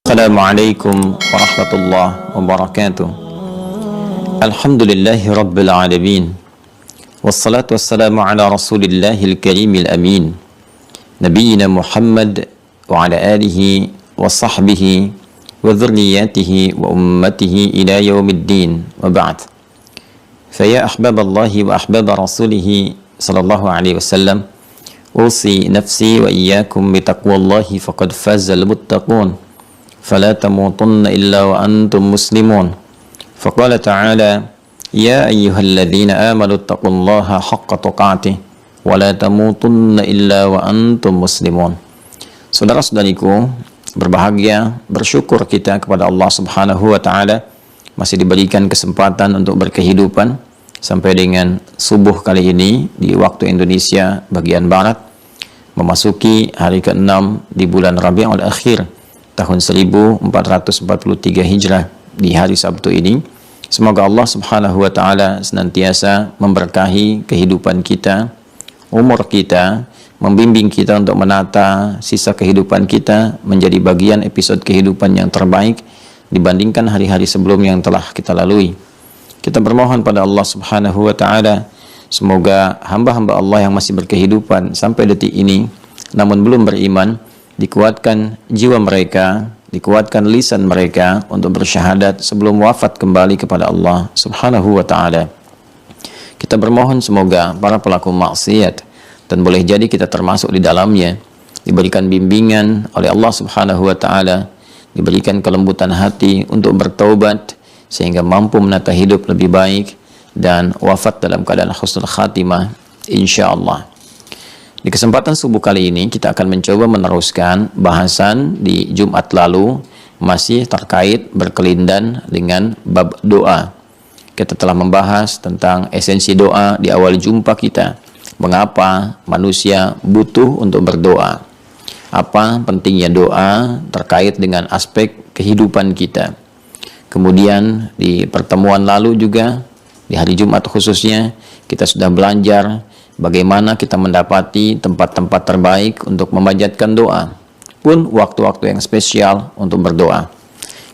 Assalamualaikum warahmatullahi wabarakatuh. Alhamdulillahi rabbil alamin. Wassalatu wassalamu ala rasulillahil karimil amin. Nabiyyina Muhammad wa ala alihi wa sahbihi wa dhurriyyatihi wa ummatihi ila yaumiddin wa ba'd. Faya ahbaballahi wa ahbaba rasulihi sallallahu alaihi wasallam, usi nafsi wa iyyakum bitaqwallahi faqad fazal muttaqun. فلا تموتن إلا وأنتم مسلمون. فقال تعالى يا أيها الذين آمنوا اتقوا الله حق تقاته ولا تموتن إلا وأنتم مسلمون. Saudara-saudariku berbahagia, bersyukur kita kepada Allah Subhanahu wa taala masih diberikan kesempatan untuk berkehidupan sampai dengan subuh kali ini di waktu Indonesia bagian barat, memasuki hari ke-6 di bulan Rabiul Akhir tahun 1443 Hijrah di hari Sabtu ini. Semoga Allah Subhanahu wa taala senantiasa memberkahi kehidupan kita, umur kita, membimbing kita untuk menata sisa kehidupan kita menjadi bagian episode kehidupan yang terbaik dibandingkan hari-hari sebelumnya yang telah kita lalui. Kita bermohon pada Allah Subhanahu wa taala, semoga hamba-hamba Allah yang masih berkehidupan sampai detik ini namun belum beriman, dikuatkan jiwa mereka, dikuatkan lisan mereka untuk bersyahadat sebelum wafat kembali kepada Allah Subhanahu wa taala. Kita bermohon semoga para pelaku maksiat, dan boleh jadi kita termasuk di dalamnya, diberikan bimbingan oleh Allah Subhanahu wa taala, diberikan kelembutan hati untuk bertaubat sehingga mampu menata hidup lebih baik dan wafat dalam keadaan husnul khatimah insyaallah. Di kesempatan subuh kali ini kita akan mencoba meneruskan bahasan di Jumat lalu, masih terkait berkelindan dengan bab doa. Kita telah membahas tentang esensi doa di awal jumpa kita. Mengapa manusia butuh untuk berdoa? Apa pentingnya doa terkait dengan aspek kehidupan kita? Kemudian di pertemuan lalu juga, di hari Jumat khususnya, kita sudah belajar bagaimana kita mendapati tempat-tempat terbaik untuk memanjatkan doa, pun waktu-waktu yang spesial untuk berdoa.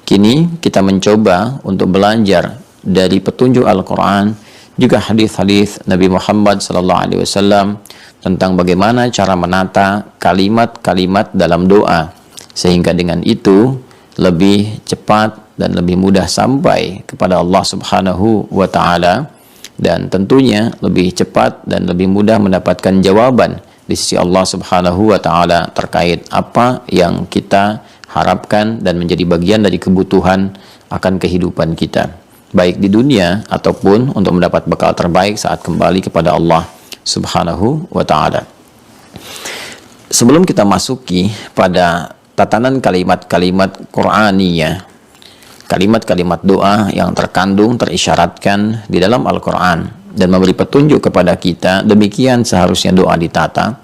Kini kita mencoba untuk belajar dari petunjuk Al-Quran, juga hadis-hadis Nabi Muhammad SAW tentang bagaimana cara menata kalimat-kalimat dalam doa, sehingga dengan itu lebih cepat dan lebih mudah sampai kepada Allah Subhanahu wa ta'ala, dan tentunya lebih cepat dan lebih mudah mendapatkan jawaban di sisi Allah Subhanahu wa taala terkait apa yang kita harapkan dan menjadi bagian dari kebutuhan akan kehidupan kita, baik di dunia ataupun untuk mendapat bekal terbaik saat kembali kepada Allah Subhanahu wa taala. Sebelum kita masuki pada tatanan kalimat-kalimat Qur'aniyah, kalimat-kalimat doa yang terkandung, terisyaratkan di dalam Al-Quran dan memberi petunjuk kepada kita demikian seharusnya doa ditata,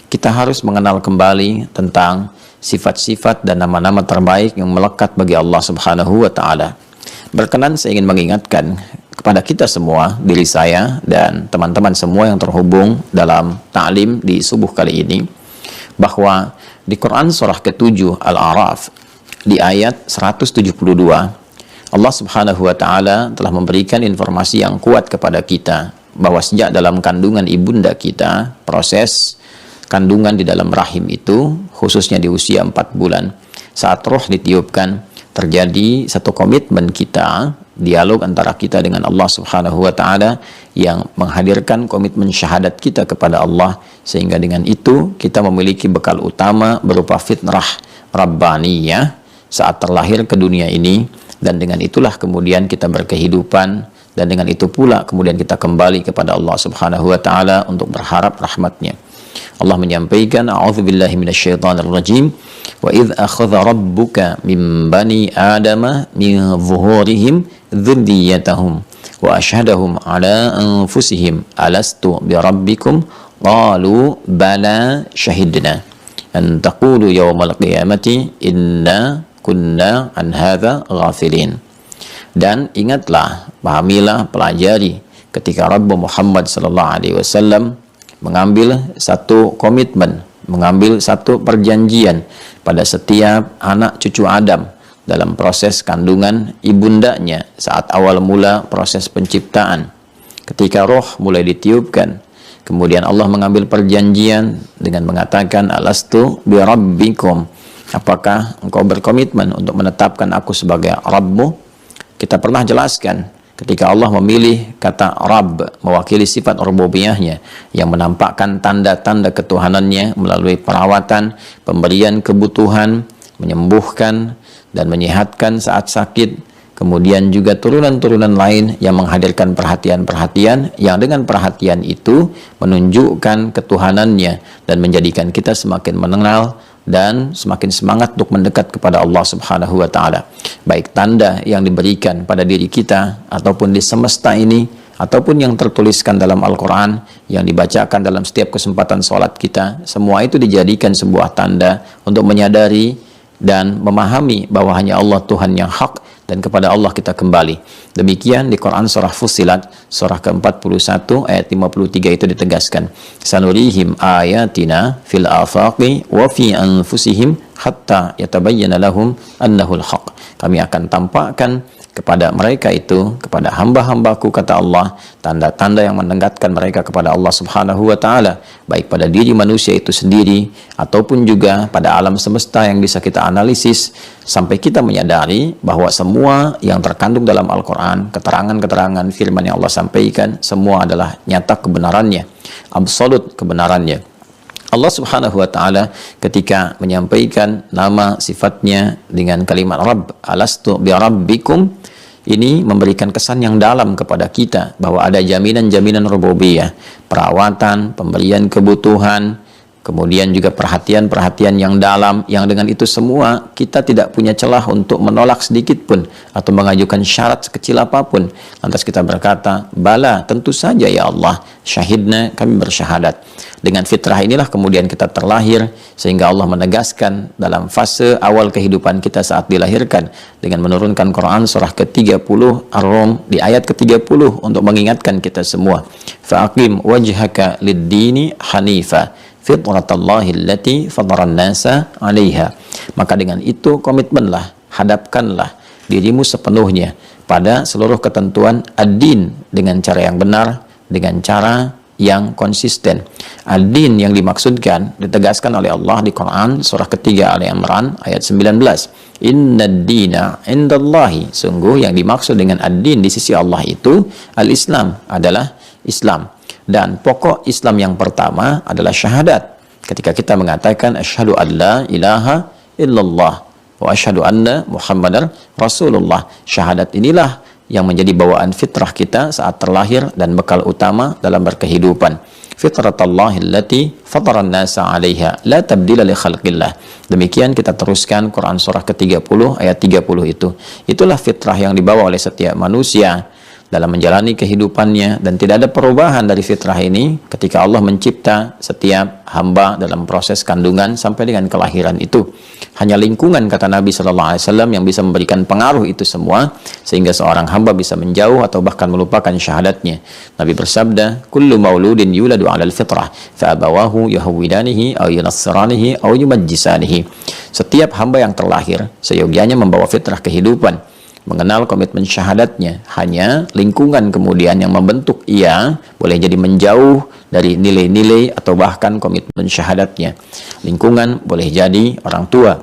kita harus mengenal kembali tentang sifat-sifat dan nama-nama terbaik yang melekat bagi Allah Subhanahu wa ta'ala. Berkenan saya ingin mengingatkan kepada kita semua, diri saya dan teman-teman semua yang terhubung dalam ta'lim di subuh kali ini, bahwa di Quran surah ke-7 Al-A'raf di ayat 172, Allah Subhanahu wa ta'ala telah memberikan informasi yang kuat kepada kita bahwa sejak dalam kandungan ibunda kita, proses kandungan di dalam rahim itu, khususnya di usia 4 bulan, saat roh ditiupkan, terjadi satu komitmen kita, dialog antara kita dengan Allah Subhanahu wa ta'ala yang menghadirkan komitmen syahadat kita kepada Allah, sehingga dengan itu kita memiliki bekal utama berupa fitrah Rabbaniyah saat terlahir ke dunia ini, dan dengan itulah kemudian kita berkehidupan, dan dengan itu pula kemudian kita kembali kepada Allah Subhanahu wa ta'ala untuk berharap rahmatnya. Allah menyampaikan, a'udzubillahi minasyaitonirrajim, wa idh akhadha rabbuka min bani adama min zuhurihim dzurriyyatahum wa asyhadahum ala anfusihim alastu birabbikum qalu bala syahidna an taqulu yawmal qiyamati inna kunna an hadza ghafilin. Dan ingatlah, pahamilah, pelajari ketika Rabb Muhammad sallallahu alaihi wasallam mengambil satu komitmen, mengambil satu perjanjian pada setiap anak cucu Adam dalam proses kandungan ibundanya saat awal mula proses penciptaan. Ketika roh mulai ditiupkan, kemudian Allah mengambil perjanjian dengan mengatakan, alastu bi rabbikum, apakah engkau berkomitmen untuk menetapkan aku sebagai Rabbmu? Kita pernah jelaskan ketika Allah memilih kata Rabb mewakili sifat rububiyahnya yang menampakkan tanda-tanda ketuhanannya melalui perawatan, pemberian kebutuhan, menyembuhkan dan menyehatkan saat sakit, kemudian juga turunan-turunan lain yang menghadirkan perhatian-perhatian yang dengan perhatian itu menunjukkan ketuhanannya dan menjadikan kita semakin mengenal dan semakin semangat untuk mendekat kepada Allah Subhanahu wa taala. Baik tanda yang diberikan pada diri kita ataupun di semesta ini ataupun yang tertuliskan dalam Al-Qur'an yang dibacakan dalam setiap kesempatan sholat kita, semua itu dijadikan sebuah tanda untuk menyadari dan memahami bahwa hanya Allah Tuhan yang hak dan kepada Allah kita kembali. Demikian di Quran surah Fussilat surah ke-41 ayat 53 itu ditegaskan, sanurihim ayatina fil afaqi wa fi anfusihim hatta yatabayyana lahum annahul haq. Kami akan tampakkan kepada mereka itu, kepada hamba-hambaku, kata Allah, tanda-tanda yang mendekatkan mereka kepada Allah Subhanahu wa taala, baik pada diri manusia itu sendiri ataupun juga pada alam semesta yang bisa kita analisis sampai kita menyadari bahwa semua yang terkandung dalam Al-Qur'an, keterangan-keterangan firman yang Allah sampaikan, semua adalah nyata kebenarannya, absolut kebenarannya. Allah Subhanahu wa taala ketika menyampaikan nama sifatnya dengan kalimat Rabb, alastu bi rabbikum, ini memberikan kesan yang dalam kepada kita bahwa ada jaminan-jaminan rububiyah, perawatan, pemberian kebutuhan, kemudian juga perhatian-perhatian yang dalam, yang dengan itu semua kita tidak punya celah untuk menolak sedikit pun atau mengajukan syarat sekecil apapun. Lantas kita berkata, bala, tentu saja ya Allah, syahidna, kami bersyahadat. Dengan fitrah inilah kemudian kita terlahir, sehingga Allah menegaskan dalam fase awal kehidupan kita saat dilahirkan dengan menurunkan Quran surah ke-30 Ar-Rum di ayat ke-30 untuk mengingatkan kita semua, fa'aqim wajhaka lid-dini hanifa fitratallahi allati fadaran nasa 'alaiha. Maka dengan itu komitmenlah, hadapkanlah dirimu sepenuhnya pada seluruh ketentuan ad-din dengan cara yang benar, dengan cara yang konsisten. Ad-din yang dimaksudkan ditegaskan oleh Allah di Quran surah ketiga Ali Imran ayat 19. Innad dina indallahi, sungguh yang dimaksud dengan ad-din di sisi Allah itu al-Islam, adalah Islam. Dan pokok Islam yang pertama adalah syahadat. Ketika kita mengatakan asyhadu an la ilaha illallah wa asyhadu anna Muhammadar Rasulullah, syahadat inilah yang menjadi bawaan fitrah kita saat terlahir dan bekal utama dalam berkehidupan. Fitratallahi allati fataran nasa 'alaiha la tabdila li khalqillah. Demikian kita teruskan Quran surah ke-30 ayat 30 itu. Itulah fitrah yang dibawa oleh setiap manusia dalam menjalani kehidupannya, dan tidak ada perubahan dari fitrah ini ketika Allah mencipta setiap hamba dalam proses kandungan sampai dengan kelahiran itu. Hanya lingkungan, kata Nabi SAW, yang bisa memberikan pengaruh itu semua sehingga seorang hamba bisa menjauh atau bahkan melupakan syahadatnya. Nabi bersabda, kullu mauludin yuladu 'alal fitrah fa abawahu yahwidanihi aw yunassiranihi aw yumajjisanihi. Setiap hamba yang terlahir seyogianya membawa fitrah kehidupan, mengenal komitmen syahadatnya. Hanya lingkungan kemudian yang membentuk ia boleh jadi menjauh dari nilai-nilai atau bahkan komitmen syahadatnya. Lingkungan boleh jadi orang tua,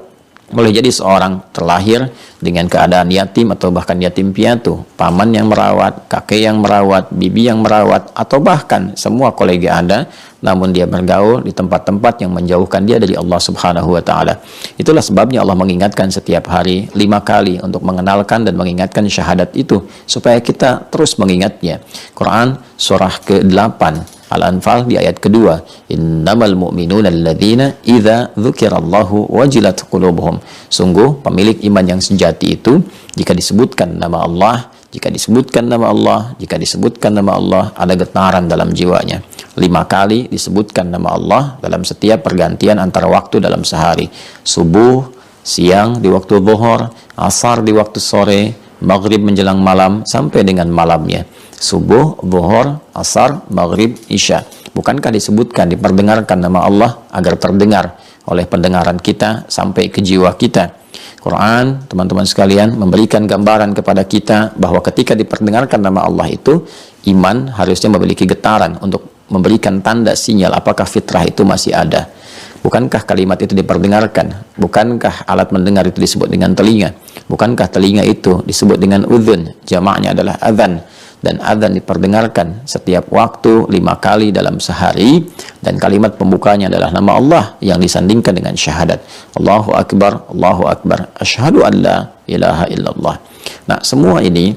boleh jadi seorang terlahir dengan keadaan yatim atau bahkan yatim piatu, paman yang merawat, kakek yang merawat, bibi yang merawat, atau bahkan semua kolega Anda, namun dia bergaul di tempat-tempat yang menjauhkan dia dari Allah Subhanahu wa taala. Itulah sebabnya Allah mengingatkan setiap hari 5 kali untuk mengenalkan dan mengingatkan syahadat itu supaya kita terus mengingatnya. Quran surah ke-8 Al-Anfal di ayat kedua, innamal mu'minuna alladzina idza dzukirallahu wajilat qulubuhum. Sungguh pemilik iman yang sejati itu jika disebutkan nama Allah, jika disebutkan nama Allah, jika disebutkan nama Allah, ada getaran dalam jiwanya. 5 kali disebutkan nama Allah dalam setiap pergantian antara waktu dalam sehari. Subuh, siang di waktu zuhur, asar di waktu sore, maghrib menjelang malam sampai dengan malamnya. Subuh, zuhur, asar, maghrib, isya. Bukankah disebutkan, diperdengarkan nama Allah agar terdengar oleh pendengaran kita sampai ke jiwa kita? Quran, teman-teman sekalian, memberikan gambaran kepada kita bahwa ketika diperdengarkan nama Allah itu, iman harusnya memiliki getaran untuk memberikan tanda sinyal apakah fitrah itu masih ada. Bukankah kalimat itu diperdengarkan? Bukankah alat mendengar itu disebut dengan telinga? Bukankah telinga itu disebut dengan udhun? Jamaknya adalah adhan. Dan adzan diperdengarkan setiap waktu 5 kali dalam sehari, dan kalimat pembukanya adalah nama Allah yang disandingkan dengan syahadat. Allahu Akbar, Allahu Akbar, asyhadu an la ilaha illallah. Nah, semua ini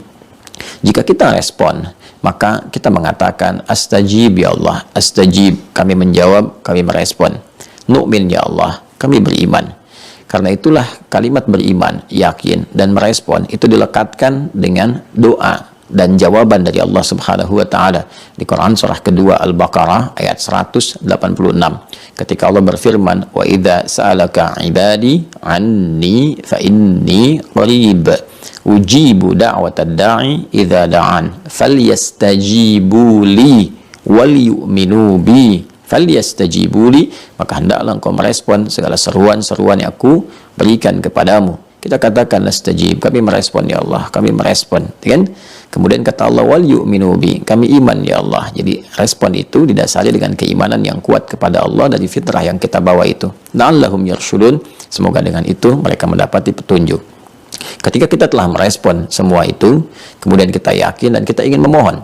jika kita respon, maka kita mengatakan astajib ya Allah, astajib, kami menjawab, kami merespon. Nu'min ya Allah, kami beriman. Karena itulah kalimat beriman, yakin, dan merespon itu dilekatkan dengan doa dan jawaban dari Allah Subhanahu wa taala di Quran surah kedua Al-Baqarah ayat 186, ketika Allah berfirman, wa idza sa'alaka ibadi anni fa inni qarib ujibu da'watad da'i idza da'an falyastajibu li wal yu'minu bi falyastajibu li, maka hendaklah engkau merespon segala seruan-seruan yang aku berikan kepadamu. Kita katakan nastajib, kami merespon ya Allah, kami merespon, kan? Kemudian kata Allah, wal yu'minu bi, kami iman ya Allah. Jadi respon itu didasari dengan keimanan yang kuat kepada Allah dari fitrah yang kita bawa itu. La'allahum yarshudun, semoga dengan itu mereka mendapati petunjuk. Ketika kita telah merespon semua itu, kemudian kita yakin dan kita ingin memohon.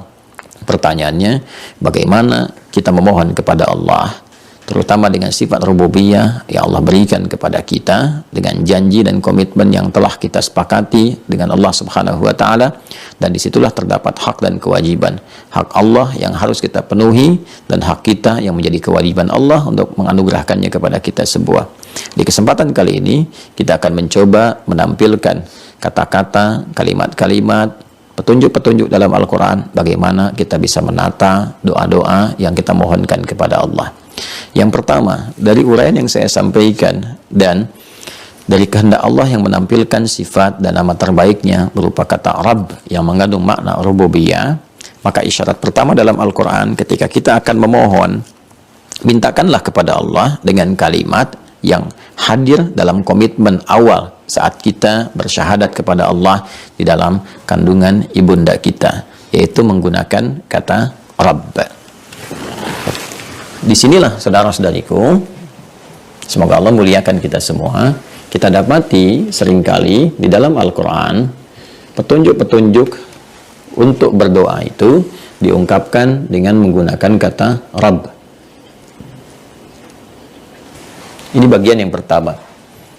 Pertanyaannya, bagaimana kita memohon kepada Allah, terutama dengan sifat rububiyah yang Allah berikan kepada kita dengan janji dan komitmen yang telah kita sepakati dengan Allah Subhanahu wa taala, dan disitulah terdapat hak dan kewajiban. Hak Allah yang harus kita penuhi dan hak kita yang menjadi kewajiban Allah untuk menganugerahkannya kepada kita semua. Di kesempatan kali ini kita akan mencoba menampilkan kata-kata, kalimat-kalimat, petunjuk-petunjuk dalam Al-Quran bagaimana kita bisa menata doa-doa yang kita mohonkan kepada Allah. Yang pertama, dari uraian yang saya sampaikan dan dari kehendak Allah yang menampilkan sifat dan nama terbaiknya berupa kata Rabb yang mengandung makna rububiyah, maka isyarat pertama dalam Al-Quran ketika kita akan memohon, mintakanlah kepada Allah dengan kalimat yang hadir dalam komitmen awal saat kita bersyahadat kepada Allah di dalam kandungan ibunda kita, yaitu menggunakan kata Rabb. Disinilah saudara-saudariku, semoga Allah muliakan kita semua, kita dapati seringkali di dalam Al-Quran petunjuk-petunjuk untuk berdoa itu diungkapkan dengan menggunakan kata Rabb. Ini bagian yang pertama.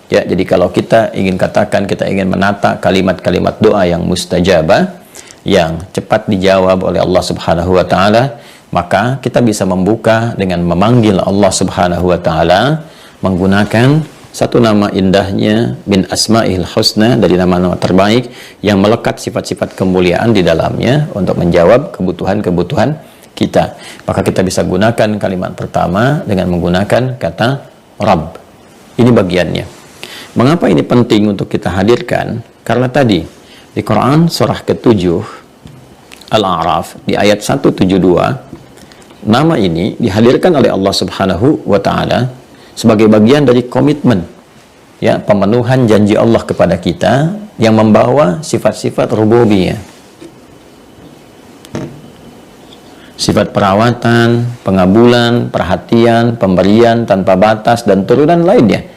Ya, jadi kalau kita ingin katakan, kita ingin menata kalimat-kalimat doa yang mustajabah, yang cepat dijawab oleh Allah Subhanahu wa taala, maka kita bisa membuka dengan memanggil Allah Subhanahu wa taala menggunakan satu nama indahnya min asma'il husna, dari nama-nama terbaik yang melekat sifat-sifat kemuliaan di dalamnya untuk menjawab kebutuhan-kebutuhan kita. Maka kita bisa gunakan kalimat pertama dengan menggunakan kata Rabb. Ini bagiannya. Mengapa ini penting untuk kita hadirkan? Karena tadi di Quran surah ke-7 Al-A'raf di ayat 172, nama ini dihadirkan oleh Allah Subhanahu wa taala sebagai bagian dari komitmen, ya, pemenuhan janji Allah kepada kita yang membawa sifat-sifat rububiyah. Sifat perawatan, pengabulan, perhatian, pemberian tanpa batas dan turunan lainnya.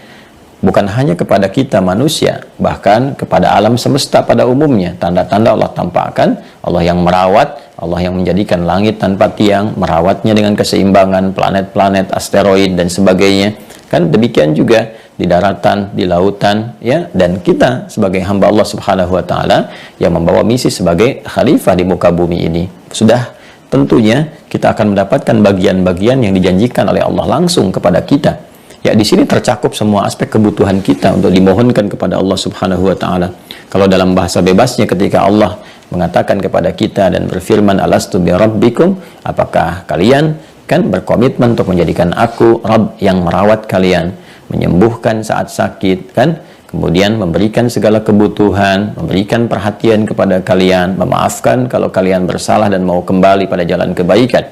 Bukan hanya kepada kita manusia, bahkan kepada alam semesta pada umumnya. Tanda-tanda Allah tampakkan, Allah yang merawat, Allah yang menjadikan langit tanpa tiang, merawatnya dengan keseimbangan, planet-planet, asteroid dan sebagainya. Kan demikian juga di daratan, di lautan, ya. Dan kita sebagai hamba Allah Subhanahu wa taala yang membawa misi sebagai khalifah di muka bumi ini, sudah tentunya kita akan mendapatkan bagian-bagian yang dijanjikan oleh Allah langsung kepada kita. Ya, di sini tercakup semua aspek kebutuhan kita untuk dimohonkan kepada Allah Subhanahu wa taala. Kalau dalam bahasa bebasnya ketika Allah mengatakan kepada kita dan berfirman, alastu bi rabbikum, apakah kalian kan berkomitmen untuk menjadikan aku Rabb yang merawat kalian, menyembuhkan saat sakit, kan, kemudian memberikan segala kebutuhan, memberikan perhatian kepada kalian, memaafkan kalau kalian bersalah dan mau kembali pada jalan kebaikan,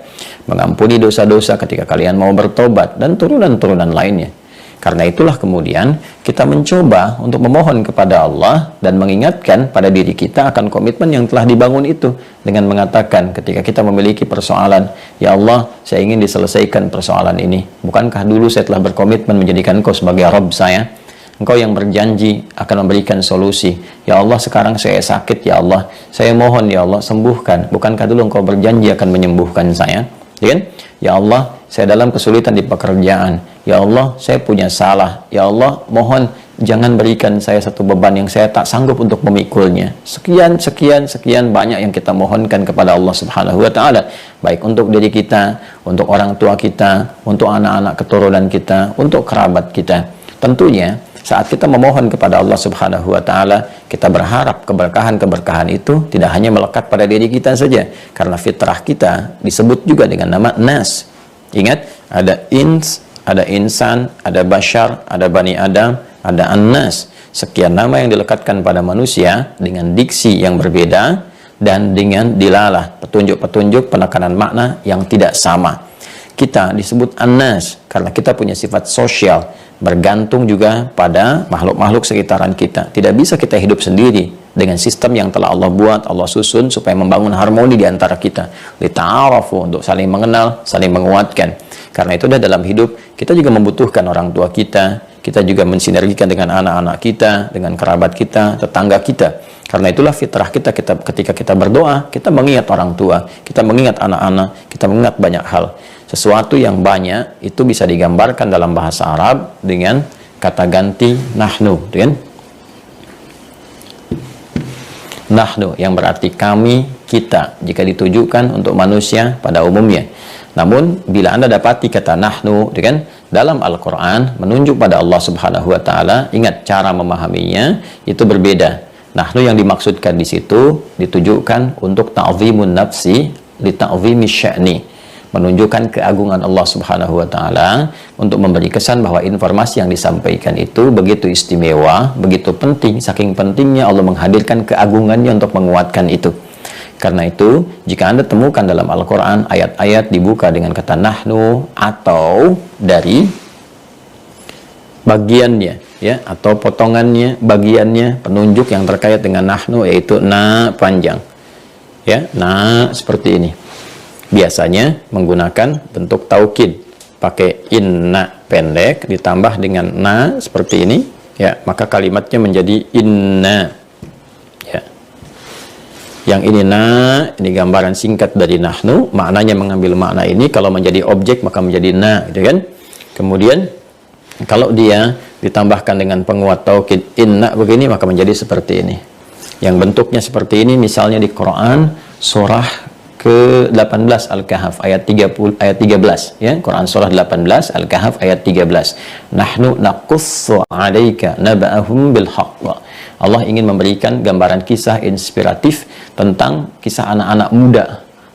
mengampuni dosa-dosa ketika kalian mau bertobat, dan turunan-turunan lainnya. Karena itulah kemudian kita mencoba untuk memohon kepada Allah dan mengingatkan pada diri kita akan komitmen yang telah dibangun itu dengan mengatakan ketika kita memiliki persoalan, ya Allah, saya ingin diselesaikan persoalan ini. Bukankah dulu saya telah berkomitmen menjadikan Engkau sebagai Rabb saya? Engkau yang berjanji akan memberikan solusi. Ya Allah, sekarang saya sakit, ya Allah, saya mohon ya Allah sembuhkan. Bukankah dulu Engkau berjanji akan menyembuhkan saya? Ya kan? Ya Allah, saya dalam kesulitan di pekerjaan. Ya Allah, saya punya salah. Ya Allah, mohon jangan berikan saya satu beban yang saya tak sanggup untuk memikulnya. Sekian banyak yang kita mohonkan kepada Allah Subhanahu wa taala, baik untuk diri kita, untuk orang tua kita, untuk anak-anak keturunan kita, untuk kerabat kita. Tentunya saat kita memohon kepada Allah Subhanahu wa taala, kita berharap keberkahan-keberkahan itu tidak hanya melekat pada diri kita saja, karena fitrah kita disebut juga dengan nama Nas. Ingat, ada ins, ada insan, ada bashar, ada bani Adam, ada An-Nas. Sekian nama yang dilekatkan pada manusia dengan diksi yang berbeda dan dengan dilalah, petunjuk-petunjuk penekanan makna yang tidak sama. Kita disebut An-Nas karena kita punya sifat sosial, bergantung juga pada makhluk-makhluk sekitaran kita. Tidak bisa kita hidup sendiri dengan sistem yang telah Allah buat, Allah susun supaya membangun harmoni di antara kita. Lita'arafu, untuk saling mengenal, saling menguatkan. Karena itu dalam hidup kita juga membutuhkan orang tua kita juga mensinergikan dengan anak-anak kita, dengan kerabat kita, tetangga kita. Karena itulah fitrah kita ketika kita berdoa, kita mengingat orang tua, kita mengingat anak-anak, kita mengingat banyak hal. Sesuatu yang banyak itu bisa digambarkan dalam bahasa Arab dengan kata ganti nahnu, kan? Nahnu yang berarti kami, kita, jika ditujukan untuk manusia pada umumnya. Namun bila Anda dapati kata nahnu, kan, dalam Al-Quran menunjuk pada Allah Subhanahu wa taala, ingat cara memahaminya itu berbeda. Nahnu yang dimaksudkan di situ ditujukan untuk ta'zimun nafsi li ta'zimi sya'ni, menunjukkan keagungan Allah Subhanahu wa taala, untuk memberi kesan bahwa informasi yang disampaikan itu begitu istimewa, begitu penting, saking pentingnya Allah menghadirkan keagungannya untuk menguatkan itu. Karena itu, jika Anda temukan dalam Al-Quran ayat-ayat dibuka dengan kata nahnu atau dari bagiannya, ya, atau potongannya, bagiannya, penunjuk yang terkait dengan nahnu, yaitu na panjang, ya, na seperti ini. Biasanya menggunakan bentuk taukid, pakai inna pendek ditambah dengan na seperti ini, ya, maka kalimatnya menjadi inna, ya. Yang ini na, ini gambaran singkat dari nahnu, maknanya mengambil makna ini. Kalau menjadi objek maka menjadi na, gitu kan. Kemudian kalau dia ditambahkan dengan penguat taukid inna begini, maka menjadi seperti ini. Yang bentuknya seperti ini misalnya di Quran surah ke-18 Al-Kahf ayat 13, ya, Quran surah 18 Al-Kahf ayat 13. Nahnu naqussu 'alaika naba'ahum bil haqq. Allah ingin memberikan gambaran kisah inspiratif tentang kisah anak-anak muda,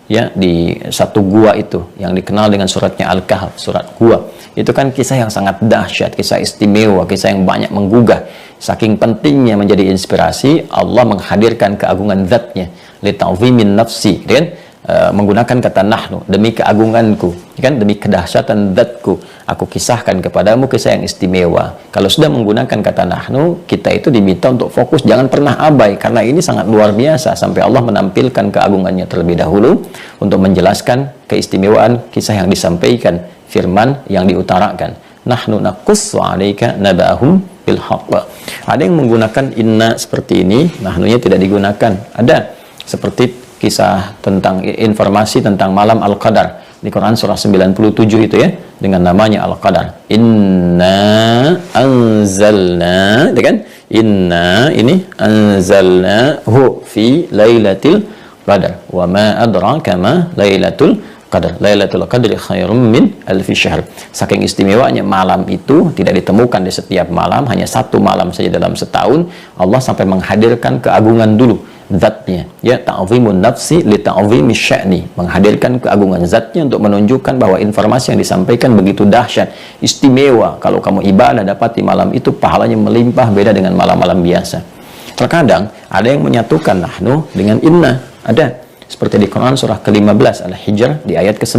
ya, di satu gua itu yang dikenal dengan suratnya Al-Kahf, surat gua. Itu kan kisah yang sangat dahsyat, kisah istimewa, kisah yang banyak menggugah. Saking pentingnya menjadi inspirasi, Allah menghadirkan keagungan zatnya, li ta'zimin nafsi, kan? Menggunakan kata nahnu, demi keagunganku, kan, demi kedahsyatan zatku, aku kisahkan kepadamu kisah yang istimewa. Kalau sudah menggunakan kata nahnu, kita itu diminta untuk fokus, jangan pernah abai, karena ini sangat luar biasa, sampai Allah menampilkan keagungannya terlebih dahulu untuk menjelaskan keistimewaan kisah yang disampaikan, firman yang diutarakan. Nahnu naqussu 'alaika naba'ahum bil haqq. Ada yang menggunakan inna seperti ini, nahnunya tidak digunakan. Ada seperti kisah tentang informasi tentang malam Al-Qadar di Quran surah 97 itu, ya, dengan namanya Al-Qadar. Inna anzalna, itu kan? Inna ini anzalnahu fi lailatul qadar. Wa ma adraka ma lailatul qadar. Lailatul qadri khairum min alfi syahr. Saking istimewanya malam itu tidak ditemukan di setiap malam, hanya satu malam saja dalam setahun. Allah sampai menghadirkan keagungan dulu zatnya, ya, ta'zimun nafsi li ta'zimi sya'ni, menghadirkan keagungan zatnya untuk menunjukkan bahwa informasi yang disampaikan begitu dahsyat, istimewa. Kalau kamu ibadah dapat di malam itu, pahalanya melimpah, beda dengan malam-malam biasa. Terkadang ada yang menyatukan nahnu dengan inna, ada seperti di Quran surah ke-15 Al-Hijr di ayat ke-9.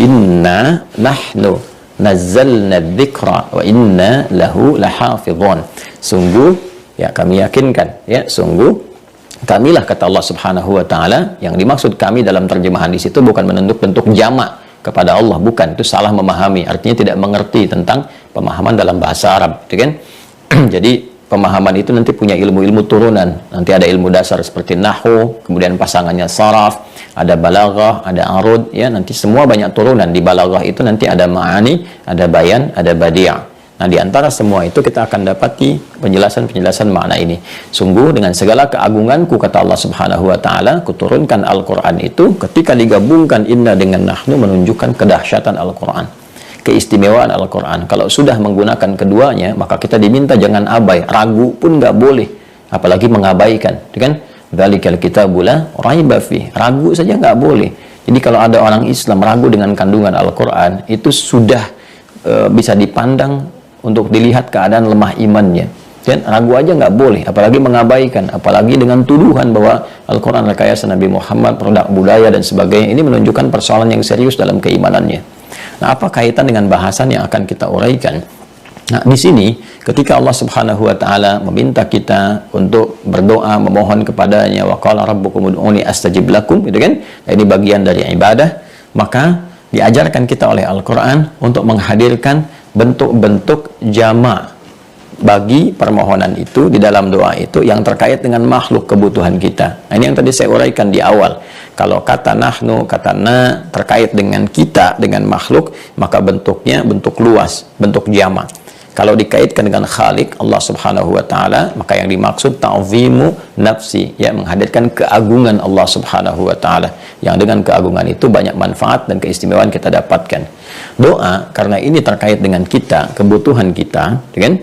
Inna nahnu nazzalna dzikra wa inna lahu lahafidhun. Sungguh ya kami yakinkan, ya sungguh kamilah, kata Allah Subhanahu wa taala. Yang dimaksud kami dalam terjemahan di situ bukan bentuk jamak kepada Allah, bukan, itu salah memahami, artinya tidak mengerti tentang pemahaman dalam bahasa Arab, gitu kan? Jadi pemahaman itu nanti punya ilmu-ilmu turunan. Nanti ada ilmu dasar seperti nahwu, kemudian pasangannya saraf, ada balaghah, ada arud, ya nanti semua banyak turunan. Di balaghah itu nanti ada ma'ani, ada bayan, ada badi'. Nah, di antara semua itu kita akan dapati penjelasan-penjelasan makna ini. Sungguh dengan segala keagunganku, kata Allah Subhanahu wa taala, kuturunkan Al-Qur'an itu, ketika digabungkan inna dengan nahnu menunjukkan kedahsyatan Al-Qur'an, keistimewaan Al-Quran. Kalau sudah menggunakan keduanya, maka kita diminta jangan abai, ragu pun nggak boleh, apalagi mengabaikan, kan? Dzalikal kitabu la raiba fih, ragu saja nggak boleh. Jadi kalau ada orang Islam ragu dengan kandungan Al-Quran, itu sudah bisa dipandang untuk dilihat keadaan lemah imannya. Dan ragu aja nggak boleh, apalagi mengabaikan, apalagi dengan tuduhan bahwa Al-Quran rekayasa Nabi Muhammad, produk budaya dan sebagainya. Ini menunjukkan persoalan yang serius dalam keimanannya. Nah, apa kaitan dengan bahasan yang akan kita uraikan? Nah, di sini ketika Allah Subhanahu wa taala meminta kita untuk berdoa, memohon kepadanya, wa qala rabbukum ud'uni astajib lakum, gitu kan? Nah, ini bagian dari ibadah, maka diajarkan kita oleh Al-Qur'an untuk menghadirkan bentuk-bentuk jamak bagi permohonan itu di dalam doa itu yang terkait dengan makhluk kebutuhan kita. Nah, ini yang tadi saya uraikan di awal. Kalau kata nahnu, kata na terkait dengan kita, dengan makhluk, maka bentuknya bentuk luas, bentuk jamak. Kalau dikaitkan dengan Khalik Allah Subhanahu wa taala, maka yang dimaksud ta'zimu nafsi, ya menghadirkan keagungan Allah Subhanahu wa taala. Yang dengan keagungan itu banyak manfaat dan keistimewaan kita dapatkan. Doa karena ini terkait dengan kita, kebutuhan kita, kan?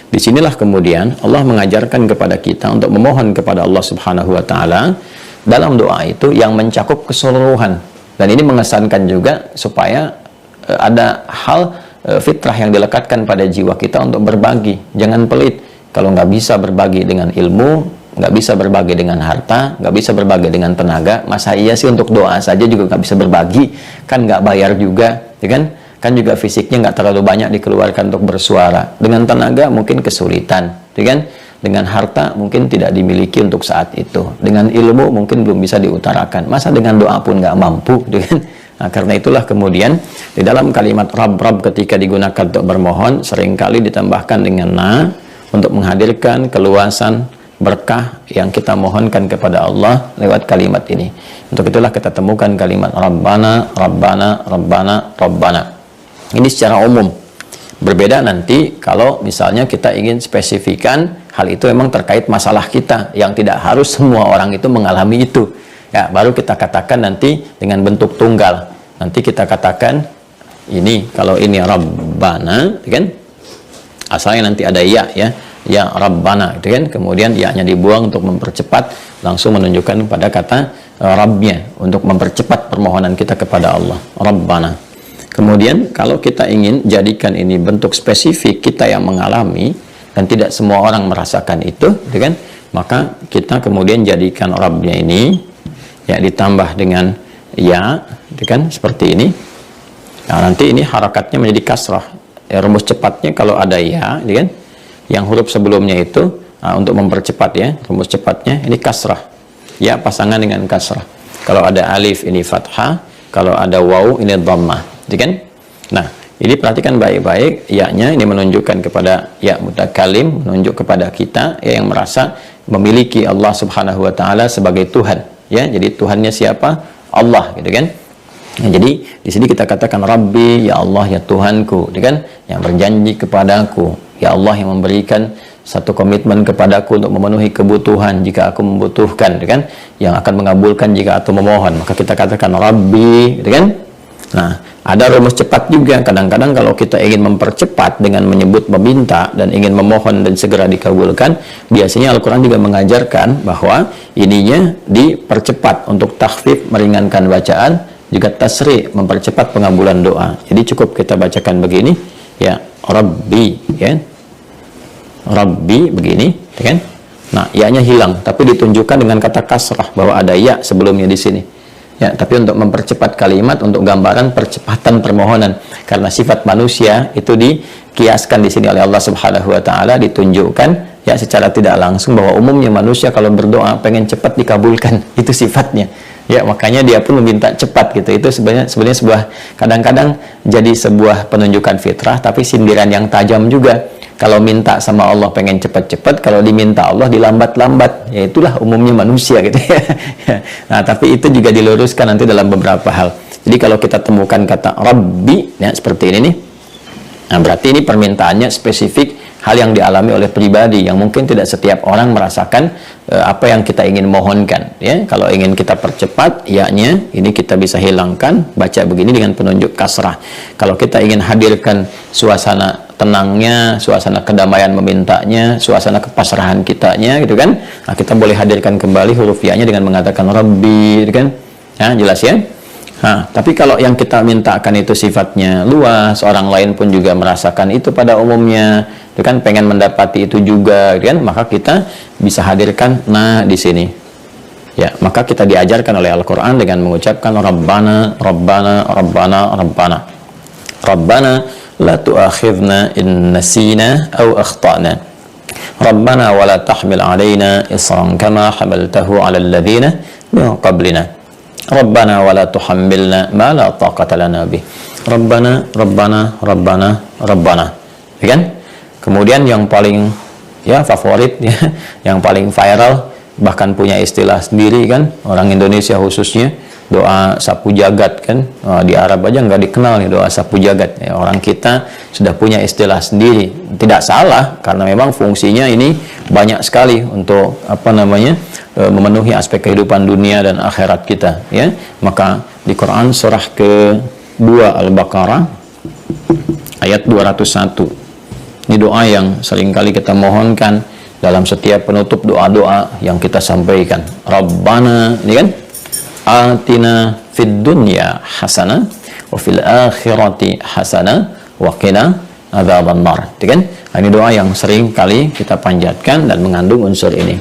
Disinilah kemudian Allah mengajarkan kepada kita untuk memohon kepada Allah Subhanahu wa taala dalam doa itu yang mencakup keseluruhan. Dan ini mengesankan juga supaya ada hal fitrah yang dilekatkan pada jiwa kita untuk berbagi. Jangan pelit. Kalau nggak bisa berbagi dengan ilmu, nggak bisa berbagi dengan harta, nggak bisa berbagi dengan tenaga, masa iya sih untuk doa saja juga nggak bisa berbagi? Kan nggak bayar juga, ya kan? Kan juga fisiknya nggak terlalu banyak dikeluarkan untuk bersuara. Dengan tenaga mungkin kesulitan, ya kan? Dengan harta mungkin tidak dimiliki untuk saat itu. Dengan ilmu mungkin belum bisa diutarakan. Masa dengan doa pun nggak mampu, ya kan? Nah, karena itulah kemudian di dalam kalimat Rabb ketika digunakan untuk bermohon seringkali ditambahkan dengan na untuk menghadirkan keluasan berkah yang kita mohonkan kepada Allah lewat kalimat ini. Untuk itulah kita temukan kalimat Rabbana, Rabbana, Rabbana, Rabbana. Ini secara umum. Berbeda nanti kalau misalnya kita ingin spesifikan hal itu memang terkait masalah kita yang tidak harus semua orang itu mengalami itu. Ya, baru kita katakan nanti dengan bentuk tunggal. Nanti kita katakan ini, kalau ini Rabbana, kan? Asalnya nanti ada ya, ya Rabbana, gitu kan? Kemudian ya-nya dibuang untuk mempercepat, langsung menunjukkan pada kata Rabbnya untuk mempercepat permohonan kita kepada Allah. Rabbana. Kemudian kalau kita ingin jadikan ini bentuk spesifik kita yang mengalami dan tidak semua orang merasakan itu, gitu kan? Maka kita kemudian jadikan Rabbnya ini ya ditambah dengan ya, gitu kan, seperti ini. Nah, nanti ini harakatnya menjadi kasrah. Ya, rumus cepatnya kalau ada ya, gitu kan, yang huruf sebelumnya itu untuk mempercepat ya, rumus cepatnya ini kasrah. Ya pasangan dengan kasrah. Kalau ada alif ini fathah, kalau ada waw ini dhammah, gitu kan. Nah, ini perhatikan baik-baik, ya-nya ini menunjukkan kepada ya mutakalim, menunjuk kepada kita ya, yang merasa memiliki Allah Subhanahu wa taala sebagai Tuhan. Ya, jadi Tuhannya siapa? Allah, gitu kan? Ya, jadi di sini kita katakan Rabbi, ya Allah, ya Tuhanku, gitu kan? Yang berjanji kepadaku, ya Allah yang memberikan satu komitmen kepadaku untuk memenuhi kebutuhan jika aku membutuhkan, gitu kan? Yang akan mengabulkan jika aku memohon, maka kita katakan Rabbi, gitu kan? Nah, ada rumus cepat juga. Kadang-kadang kalau kita ingin mempercepat dengan menyebut meminta dan ingin memohon dan segera dikabulkan, biasanya Al-Quran juga mengajarkan bahwa ininya dipercepat untuk takhfif, meringankan bacaan, juga tasri, mempercepat pengabulan doa. Jadi cukup kita bacakan begini, ya Rabbi, ya Rabbi begini, ya kan? Nah, ya-nya hilang, tapi ditunjukkan dengan kata kasrah bahwa ada ya sebelumnya di sini. Ya, tapi untuk mempercepat kalimat, untuk gambaran percepatan permohonan, karena sifat manusia itu dikiaskan di sini oleh Allah Subhanahu wa taala, ditunjukkan ya secara tidak langsung bahwa umumnya manusia kalau berdoa pengen cepat dikabulkan, itu sifatnya. Ya, makanya dia pun meminta cepat gitu. Itu sebenarnya sebuah, kadang-kadang jadi sebuah penunjukan fitrah, tapi sindiran yang tajam juga. Kalau minta sama Allah pengen cepat-cepat, kalau diminta Allah dilambat-lambat. Ya itulah umumnya manusia gitu ya. Nah, tapi itu juga diluruskan nanti dalam beberapa hal. Jadi kalau kita temukan kata Rabbi ya seperti ini nih. Nah, berarti ini permintaannya spesifik hal yang dialami oleh pribadi yang mungkin tidak setiap orang merasakan apa yang kita ingin mohonkan ya. Kalau ingin kita percepat ya-nya ini kita bisa hilangkan, baca begini dengan penunjuk kasrah. Kalau kita ingin hadirkan suasana tenangnya, suasana kedamaian memintanya, suasana kepasrahan kitanya gitu kan. Nah, kita boleh hadirkan kembali huruf ya-nya dengan mengatakan Rabbi gitu kan. Ya, jelas ya? Nah, tapi kalau yang kita mintakan itu sifatnya luas, orang lain pun juga merasakan itu pada umumnya, itu kan pengen mendapati itu juga, kan? Maka kita bisa hadirkan nah di sini. Ya, maka kita diajarkan oleh Al-Qur'an dengan mengucapkan Rabbana, Rabbana, Rabbana, Rabbana. Rabbana la tu'akhidna in nasina aw akhtana. Rabbana wa la tahmil 'alaina isran kama hamaltahu 'alal ladzina min qablina. Rabbana wa la tuhammilna ma la taqata lana bih. Rabbana, Rabbana, Rabbana, Rabbana. Ya kan? Kemudian yang paling ya favorit ya, yang paling viral bahkan punya istilah sendiri kan, orang Indonesia khususnya, doa sapu jagat kan. Di Arab aja nggak dikenal nih doa sapu jagat. Ya, orang kita sudah punya istilah sendiri. Tidak salah karena memang fungsinya ini banyak sekali untuk apa namanya? Memenuhi aspek kehidupan dunia dan akhirat kita ya. Maka di Quran surah ke-2 Al-Baqarah ayat 201. Ini doa yang seringkali kita mohonkan dalam setiap penutup doa-doa yang kita sampaikan. Rabbana, ini kan? Atina fid dunya hasanah wa fil akhirati hasanah wa qina adzabannar. Itu kan? Ini doa yang sering kali kita panjatkan dan mengandung unsur ini.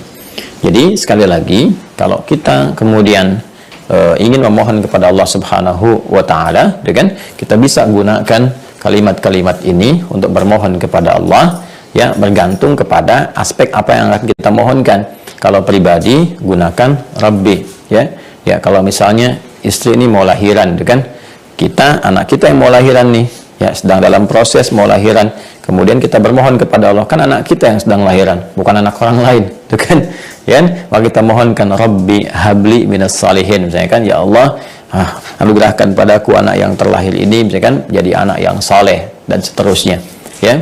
Jadi sekali lagi kalau kita kemudian ingin memohon kepada Allah Subhanahu wa taala, kan kita bisa gunakan kalimat-kalimat ini untuk bermohon kepada Allah ya, bergantung kepada aspek apa yang akan kita mohonkan. Kalau pribadi gunakan Rabbi ya. Ya, kalau misalnya istri ini mau lahiran, kan kita anak kita yang mau lahiran nih ya, sedang dalam proses mau lahiran, kemudian kita bermohon kepada Allah, kan anak kita yang sedang lahiran, bukan anak orang lain, itu kan ya, maka kita mohonkan Rabbi habli minas salihin, misalnya kan, ya Allah anugerahkan padaku anak yang terlahir ini misalkan jadi anak yang saleh dan seterusnya ya.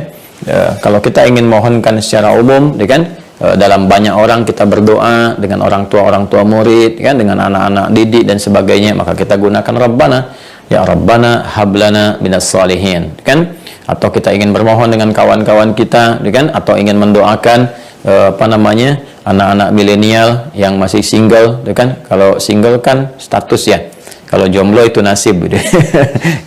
Kalau kita ingin mohonkan secara umum kan, dalam banyak orang kita berdoa dengan orang tua murid kan, dengan anak-anak didik dan sebagainya, maka kita gunakan Rabbana, ya Rabbana hablana minas salihin kan. Atau kita ingin bermohon dengan kawan-kawan kita kan, atau ingin mendoakan apa namanya anak-anak milenial yang masih single kan. Kalau single kan status ya, kalau jomblo itu nasib gitu.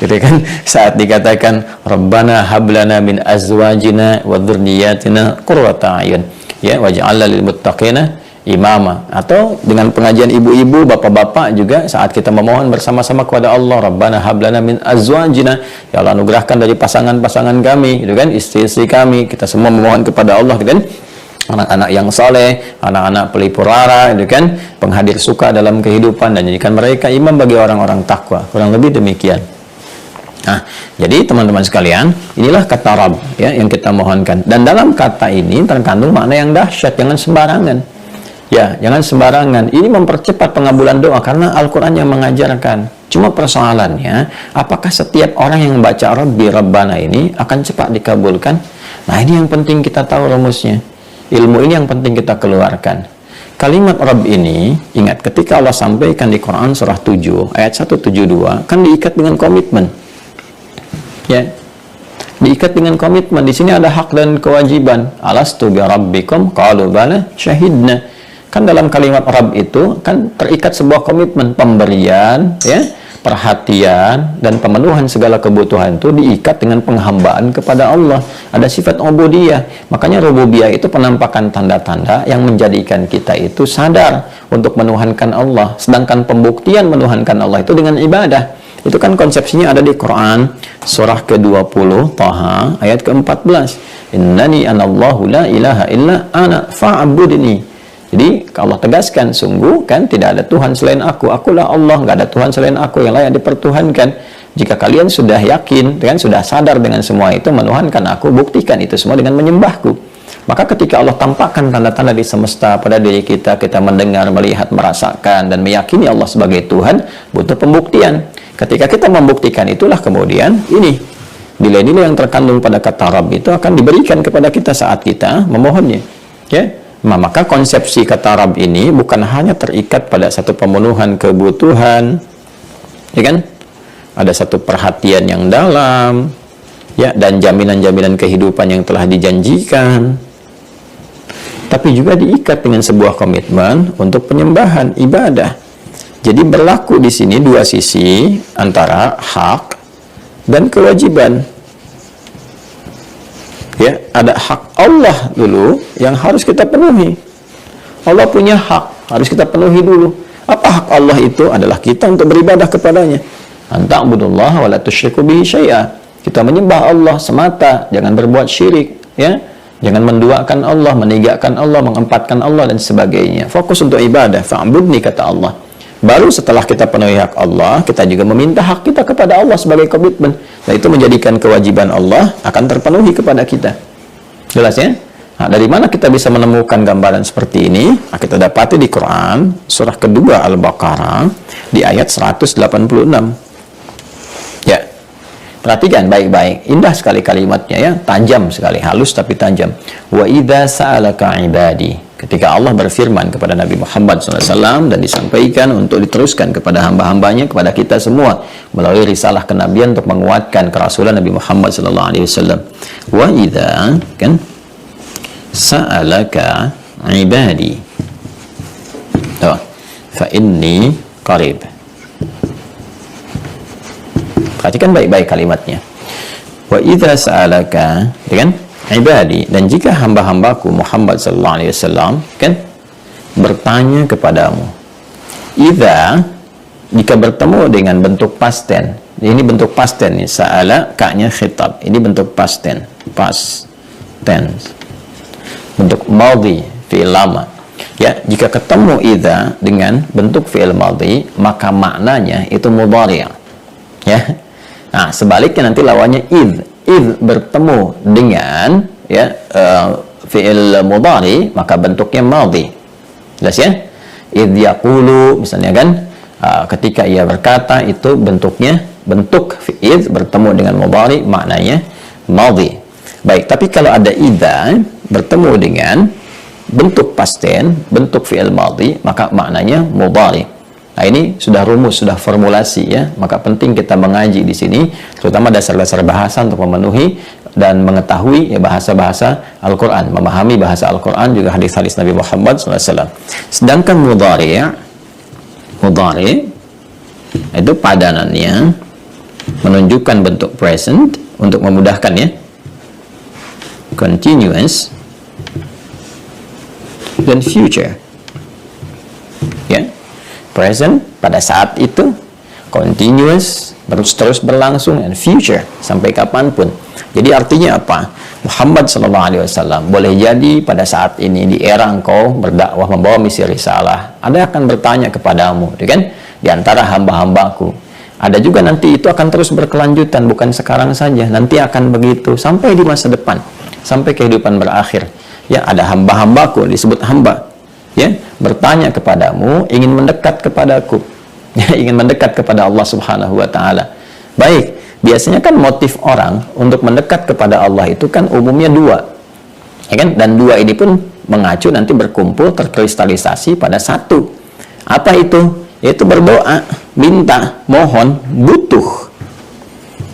Gitu kan, saat dikatakan Rabbana hablana min azwajina wa dzurriyyatina qurrata a'yun ya waj'alna lil muttaqina imama. Atau dengan pengajian ibu-ibu, bapak-bapak juga saat kita memohon bersama-sama kepada Allah, Rabbana hablana min azwajina, ya Allah anugerahkan dari pasangan-pasangan kami gitu kan, istri-istri kami, kita semua memohon kepada Allah gitu kan, anak-anak yang saleh, anak-anak pelipurara gitu kan, penghadir suka dalam kehidupan, dan jadikan mereka imam bagi orang-orang takwa. Kurang lebih demikian. Nah, jadi teman-teman sekalian, inilah kata Rabb ya yang kita mohonkan. Dan dalam kata ini terkandung makna yang dahsyat, jangan sembarangan. Ya, jangan sembarangan. Ini mempercepat pengabulan doa karena Al-Qur'an yang mengajarkan. Cuma persoalannya, apakah setiap orang yang membaca Rabbi Rabbana ini akan cepat dikabulkan? Nah, ini yang penting kita tahu rumusnya. Ilmu ini yang penting kita keluarkan. Kalimat Rabb ini, ingat ketika Allah sampaikan di Quran surah 7 ayat 172 kan diikat dengan komitmen. Ya, diikat dengan komitmen. Di sini ada hak dan kewajiban. Alastu bi rabbikum qalu bala syahidna. Kan dalam kalimat Rabb itu kan terikat sebuah komitmen pemberian ya, perhatian dan pemenuhan segala kebutuhan itu diikat dengan penghambaan kepada Allah. Ada sifat ubudiyah. Makanya rububiyah itu penampakan tanda-tanda yang menjadikan kita itu sadar untuk menuhankan Allah. Sedangkan pembuktian menuhankan Allah itu dengan ibadah. Itu kan konsepsinya ada di Quran surah ke-20 Taha ayat ke-14. Innani anallahu la ilaha illa ana fa'budni. Jadi Allah tegaskan, sungguh kan tidak ada Tuhan selain aku, akulah Allah, nggak ada Tuhan selain aku yang layak dipertuhankan. Jika kalian sudah yakin, kan sudah sadar dengan semua itu, menuhankan aku, buktikan itu semua dengan menyembahku. Maka ketika Allah tampakkan tanda-tanda di semesta pada diri kita, kita mendengar, melihat, merasakan, dan meyakini Allah sebagai Tuhan, butuh pembuktian. Ketika kita membuktikan itulah kemudian ini nilai-nilai yang terkandung pada kata Rabb itu akan diberikan kepada kita saat kita memohonnya, ya. Maka konsepsi kata Rabb ini bukan hanya terikat pada satu pemenuhan kebutuhan, ya kan? Ada satu perhatian yang dalam, ya, dan jaminan-jaminan kehidupan yang telah dijanjikan, tapi juga diikat dengan sebuah komitmen untuk penyembahan, ibadah. Jadi berlaku di sini dua sisi antara hak dan kewajiban. Ya, ada hak Allah dulu yang harus kita penuhi. Allah punya hak, harus kita penuhi dulu. Apa hak Allah itu? Adalah kita untuk beribadah kepadanya. Anta'budullaha wa la tusyriku bihi syai'a. Kita menyembah Allah semata, jangan berbuat syirik, ya. Jangan menduakan Allah, meninggalkan Allah, mengempatkan Allah dan sebagainya. Fokus untuk ibadah, fa'budni kata Allah. Baru setelah kita penuhi hak Allah, kita juga meminta hak kita kepada Allah sebagai komitmen. Dan itu menjadikan kewajiban Allah akan terpenuhi kepada kita. Jelas ya? Nah, dari mana kita bisa menemukan gambaran seperti ini? Nah, kita dapati di Quran, surah kedua Al-Baqarah, di ayat 186. Ya, perhatikan baik-baik. Indah sekali kalimatnya ya, tajam sekali, halus tapi tajam. Wa idza sa'alaka ibadi. Ketika Allah berfirman kepada Nabi Muhammad SAW dan disampaikan untuk diteruskan kepada hamba-hambanya, kepada kita semua melalui risalah kenabian untuk menguatkan kerasulan Nabi Muhammad SAW. Wa idza kan sa'alaka ibadi, fa inni qarib. Perhatikan baik-baik kalimatnya. Wa idza sa'alaka, kan? Ibadi, dan jika hamba-hambaku Muhammad sallallahu alaihi wasallam kan bertanya kepadamu. Idza, jika bertemu dengan bentuk past tense. Ini bentuk past tense nih, sa'ala ka-nya khitab. Ini bentuk past tense, past tense. Bentuk madhi, fi'il lama. Ya, jika ketemu idza dengan bentuk fi'il madhi, maka maknanya itu mudhari'. Ya. Nah, sebaliknya nanti lawannya id bertemu dengan ya fi'il mudhari, maka bentuknya madhi. Jelas ya? Id yaqulu misalnya kan, ketika ia berkata, itu bentuknya bentuk fi'il bertemu dengan mudhari, maknanya madhi. Baik, tapi kalau ada idza bertemu dengan bentuk past tense, bentuk fi'il madhi, maka maknanya mudhari. Nah, ini sudah rumus, sudah formulasi ya. Maka penting kita mengaji di sini, terutama dasar-dasar bahasa untuk memenuhi dan mengetahui ya bahasa-bahasa Al-Quran, memahami bahasa Al-Quran juga hadis-hadis Nabi Muhammad SAW. Sedangkan mudhari itu padanannya menunjukkan bentuk present untuk memudahkan ya, continuous dan future ya. Present pada saat itu, continuous terus berlangsung, dan future sampai kapanpun. Jadi artinya apa? Muhammad SAW boleh jadi pada saat ini di era engkau berdakwah membawa misi risalah, ada akan bertanya kepadamu, kan? Di antara hamba-hambaku. Ada juga nanti itu akan terus berkelanjutan, bukan sekarang saja, nanti akan begitu sampai di masa depan, sampai kehidupan berakhir. Ya, ada hamba-hambaku, disebut hamba. Ya, bertanya kepadamu, ingin mendekat kepadaku, ya, ingin mendekat kepada Allah Subhanahu wa Ta'ala. Baik, biasanya kan motif orang untuk mendekat kepada Allah itu kan umumnya dua, ya kan? Dan dua ini pun mengacu nanti berkumpul terkristalisasi pada satu. Apa itu? Yaitu berdoa, minta, mohon, butuh.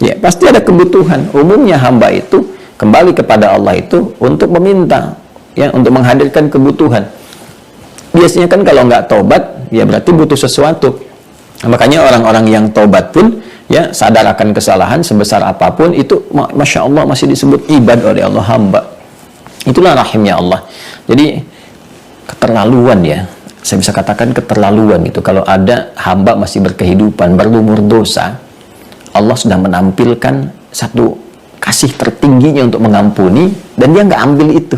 Ya, pasti ada kebutuhan. Umumnya hamba itu kembali kepada Allah itu untuk meminta, ya, untuk menghadirkan kebutuhan. Biasanya kan kalau nggak tobat, ya berarti butuh sesuatu. Makanya orang-orang yang taubat pun ya sadar akan kesalahan sebesar apapun itu masya Allah masih disebut ibad oleh Allah, hamba. Itulah rahimnya Allah. Jadi keterlaluan ya, saya bisa katakan keterlaluan itu kalau ada hamba masih berkehidupan berlumur dosa, Allah sudah menampilkan satu kasih tertingginya untuk mengampuni dan dia nggak ambil itu.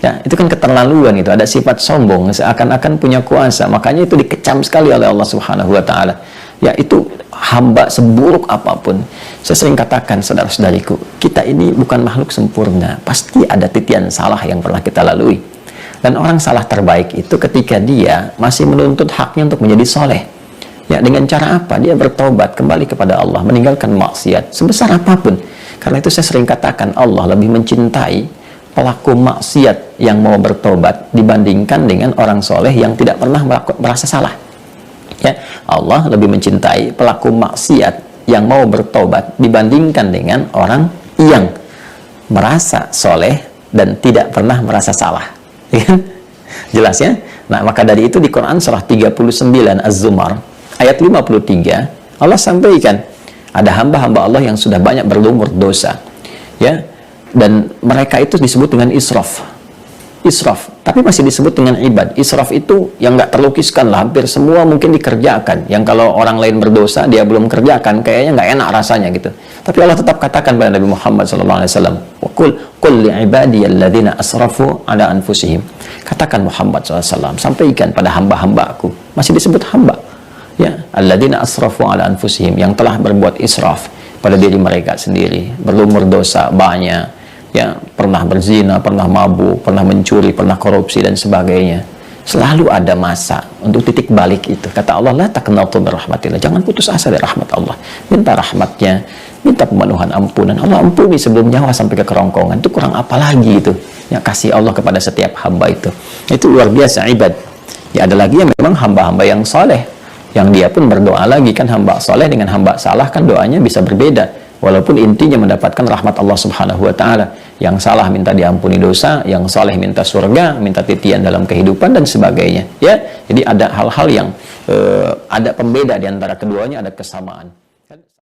Ya, itu kan keterlaluan, itu ada sifat sombong, seakan-akan punya kuasa. Makanya itu dikecam sekali oleh Allah Subhanahu wa taala. Ya, itu hamba seburuk apapun. Saya sering katakan, saudara-saudariku, kita ini bukan makhluk sempurna. Pasti ada titian salah yang pernah kita lalui. Dan orang salah terbaik itu ketika dia masih menuntut haknya untuk menjadi soleh. Ya, dengan cara apa? Dia bertobat kembali kepada Allah, meninggalkan maksiat sebesar apapun. Karena itu saya sering katakan, Allah lebih mencintai pelaku maksiat yang mau bertobat dibandingkan dengan orang soleh yang tidak pernah merasa salah. Ya, Allah lebih mencintai pelaku maksiat yang mau bertobat dibandingkan dengan orang yang merasa soleh dan tidak pernah merasa salah. Jelas ya? Nah, maka dari itu di Quran surah 39 Az-Zumar ayat 53 Allah sampaikan ada hamba-hamba Allah yang sudah banyak berlumur dosa. Ya, dan mereka itu disebut dengan israf, tapi masih disebut dengan ibad. Israf itu yang nggak terlukiskan lah, hampir semua mungkin dikerjakan, yang kalau orang lain berdosa dia belum kerjakan kayaknya nggak enak rasanya gitu. Tapi Allah tetap katakan pada Nabi Muhammad SAW, qul li'ibadiyalladzina asrafu ala anfusihim, katakan Muhammad SAW, sampaikan pada hamba-hambaku, masih disebut hamba ya, alladzina asrafu ala anfusihim, yang telah berbuat israf pada diri mereka sendiri, berlumur dosa banyak ya, pernah berzina, pernah mabuk, pernah mencuri, pernah korupsi dan sebagainya. Selalu ada masa untuk titik balik itu. Kata Allah, la taqnatu min rahmatillah, jangan putus asa dari rahmat Allah. Minta rahmatnya, minta pemenuhan ampunan. Allah ampuni sebelum nyawa sampai ke kerongkongan. Itu kurang apa lagi itu? Ya, kasih Allah kepada setiap hamba itu. Itu luar biasa ibad. Ya, ada lagi yang memang hamba-hamba yang soleh, yang dia pun berdoa lagi. Kan hamba soleh dengan hamba salah kan doanya bisa berbeda. Walaupun intinya mendapatkan rahmat Allah Subhanahu wa taala. Yang salah minta diampuni dosa, yang saleh minta surga, minta titian dalam kehidupan dan sebagainya. Ya, jadi ada hal-hal yang ada pembeda di antara keduanya, ada kesamaan.